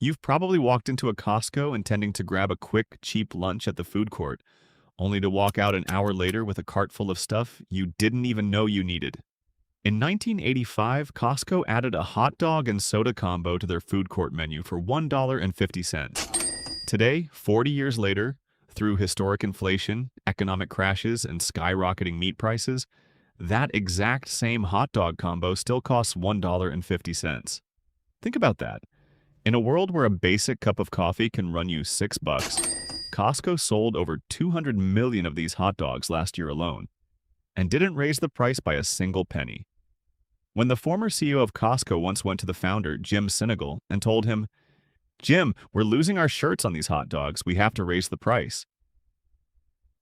You've probably walked into a Costco intending to grab a quick, cheap lunch at the food court, only to walk out an hour later with a cart full of stuff you didn't even know you needed. In 1985, Costco added a hot dog and soda combo to their food court menu for $1.50. Today, 40 years later, through historic inflation, economic crashes, and skyrocketing meat prices, that exact same hot dog combo still costs $1.50. Think about that. In a world where a basic cup of coffee can run you $6, Costco sold over 200 million of these hot dogs last year alone, and didn't raise the price by a single penny. When the former CEO of Costco once went to the founder, Jim Sinegal, and told him, "Jim, we're losing our shirts on these hot dogs. We have to raise the price."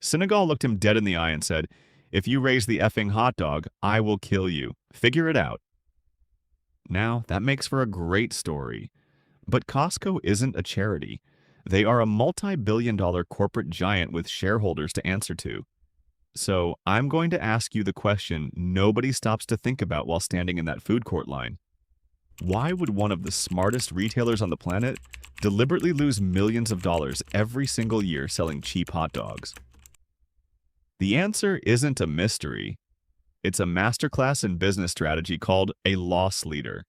Sinegal looked him dead in the eye and said, "If you raise the effing hot dog, I will kill you. Figure it out." Now, that makes for a great story. But Costco isn't a charity. They are a multi-billion-dollar corporate giant with shareholders to answer to. So I'm going to ask you the question nobody stops to think about while standing in that food court line. Why would one of the smartest retailers on the planet deliberately lose millions of dollars every single year selling cheap hot dogs? The answer isn't a mystery. It's a masterclass in business strategy called a loss leader.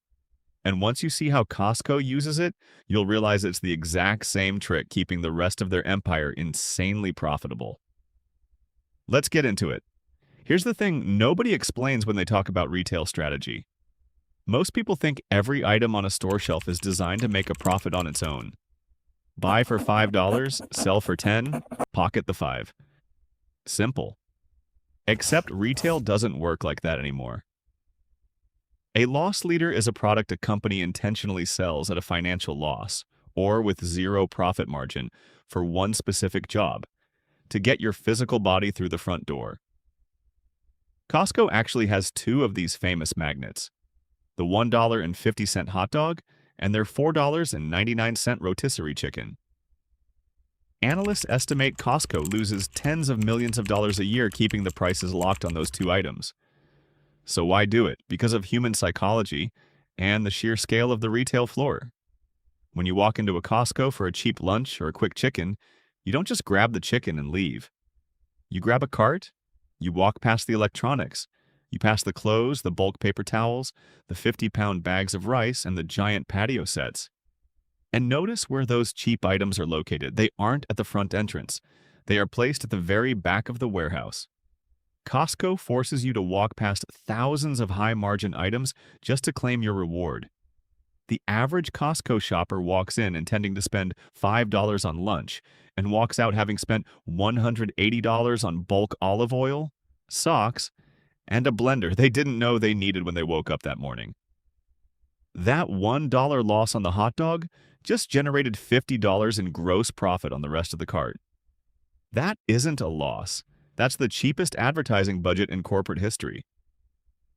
And once you see how Costco uses it, you'll realize it's the exact same trick keeping the rest of their empire insanely profitable. Let's get into it. Here's the thing nobody explains when they talk about retail strategy. Most people think every item on a store shelf is designed to make a profit on its own. Buy for $5, sell for 10, pocket the 5. Simple. Except retail doesn't work like that anymore. A loss leader is a product a company intentionally sells at a financial loss, or with zero profit margin, for one specific job, to get your physical body through the front door. Costco actually has two of these famous magnets, the $1.50 hot dog and their $4.99 rotisserie chicken. Analysts estimate Costco loses tens of millions of dollars a year keeping the prices locked on those two items. So why do it? Because of human psychology and the sheer scale of the retail floor. When you walk into a Costco for a cheap lunch or a quick chicken, you don't just grab the chicken and leave. You grab a cart, you walk past the electronics, you pass the clothes, the bulk paper towels, the 50-pound bags of rice, and the giant patio sets. And notice where those cheap items are located. They aren't at the front entrance. They are placed at the very back of the warehouse. Costco forces you to walk past thousands of high-margin items just to claim your reward. The average Costco shopper walks in intending to spend $5 on lunch and walks out having spent $180 on bulk olive oil, socks, and a blender they didn't know they needed when they woke up that morning. That $1 loss on the hot dog just generated $50 in gross profit on the rest of the cart. That isn't a loss. That's the cheapest advertising budget in corporate history.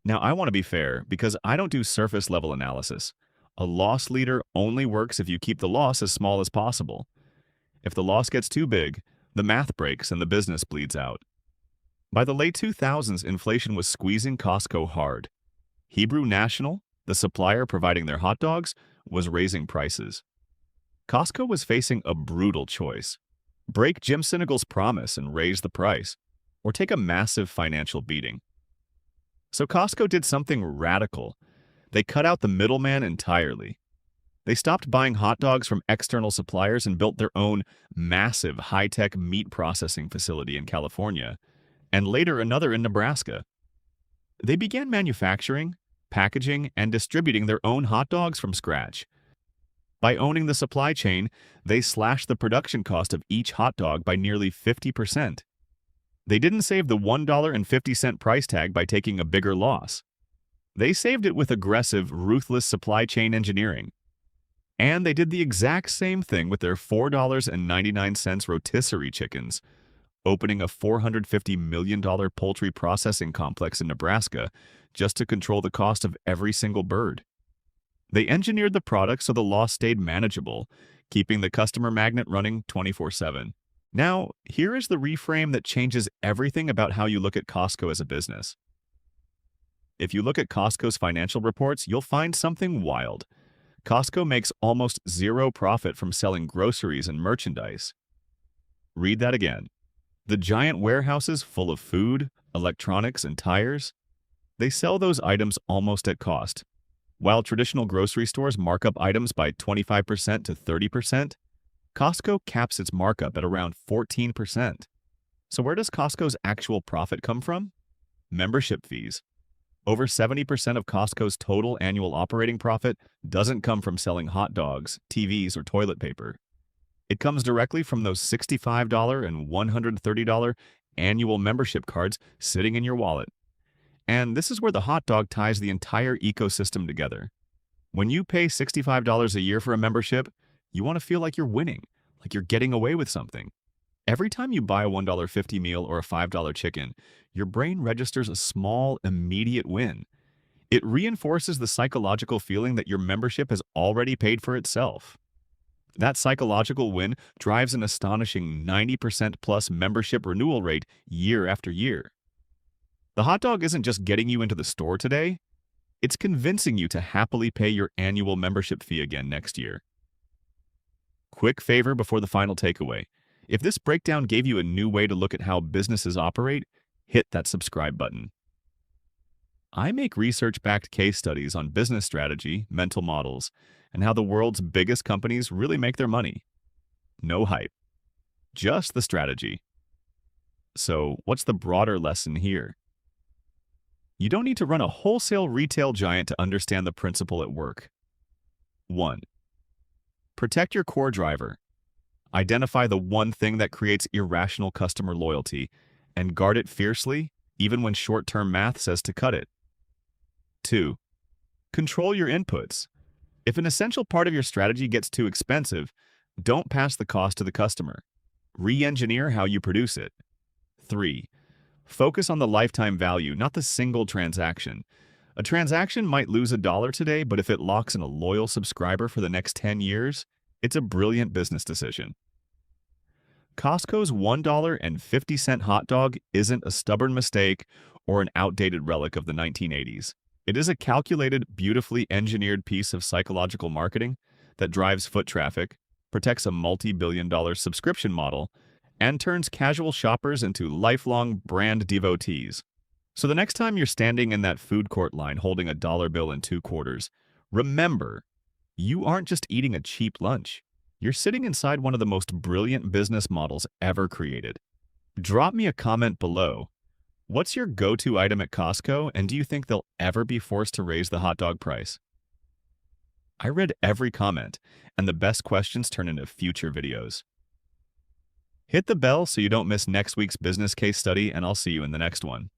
Now, I want to be fair because I don't do surface-level analysis. A loss leader only works if you keep the loss as small as possible. If the loss gets too big, the math breaks and the business bleeds out. By the late 2000s, inflation was squeezing Costco hard. Hebrew National, the supplier providing their hot dogs, was raising prices. Costco was facing a brutal choice. Break Jim Sinegal's promise and raise the price, or take a massive financial beating. So Costco did something radical. They cut out the middleman entirely. They stopped buying hot dogs from external suppliers and built their own massive high-tech meat processing facility in California, and later another in Nebraska. They began manufacturing, packaging, and distributing their own hot dogs from scratch. By owning the supply chain, they slashed the production cost of each hot dog by nearly 50%. They didn't save the $1.50 price tag by taking a bigger loss. They saved it with aggressive, ruthless supply chain engineering. And they did the exact same thing with their $4.99 rotisserie chickens, opening a $450 million poultry processing complex in Nebraska just to control the cost of every single bird. They engineered the product so the loss stayed manageable, keeping the customer magnet running 24/7. Now, here is the reframe that changes everything about how you look at Costco as a business. If you look at Costco's financial reports, you'll find something wild. Costco makes almost zero profit from selling groceries and merchandise. Read that again. The giant warehouses full of food, electronics, and tires, they sell those items almost at cost. While traditional grocery stores mark up items by 25% to 30%, Costco caps its markup at around 14%. So where does Costco's actual profit come from? Membership fees. Over 70% of Costco's total annual operating profit doesn't come from selling hot dogs, TVs, or toilet paper. It comes directly from those $65 and $130 annual membership cards sitting in your wallet. And this is where the hot dog ties the entire ecosystem together. When you pay $65 a year for a membership, you want to feel like you're winning, like you're getting away with something. Every time you buy a $1.50 meal or a $5 chicken, your brain registers a small, immediate win. It reinforces the psychological feeling that your membership has already paid for itself. That psychological win drives an astonishing 90% plus membership renewal rate year after year. The hot dog isn't just getting you into the store today, it's convincing you to happily pay your annual membership fee again next year. Quick favor before the final takeaway. If this breakdown gave you a new way to look at how businesses operate, hit that subscribe button. I make research-backed case studies on business strategy, mental models, and how the world's biggest companies really make their money. No hype, just the strategy. So, what's the broader lesson here? You don't need to run a wholesale retail giant to understand the principle at work. 1. Protect your core driver. Identify the one thing that creates irrational customer loyalty and guard it fiercely, even when short-term math says to cut it. 2. Control your inputs. If an essential part of your strategy gets too expensive, don't pass the cost to the customer. Re-engineer how you produce it. 3. Focus on the lifetime value, not the single transaction. A transaction might lose $1 today, but if it locks in a loyal subscriber for the next 10 years, it's a brilliant business decision. Costco's $1.50 hot dog isn't a stubborn mistake or an outdated relic of the 1980s. It is a calculated, beautifully engineered piece of psychological marketing that drives foot traffic, protects a multi-billion-dollar subscription model, and turns casual shoppers into lifelong brand devotees. So the next time you're standing in that food court line holding a dollar bill in 2 quarters, remember, you aren't just eating a cheap lunch. You're sitting inside one of the most brilliant business models ever created. Drop me a comment below. What's your go-to item at Costco, and do you think they'll ever be forced to raise the hot dog price? I read every comment, and the best questions turn into future videos. Hit the bell so you don't miss next week's business case study, and I'll see you in the next one.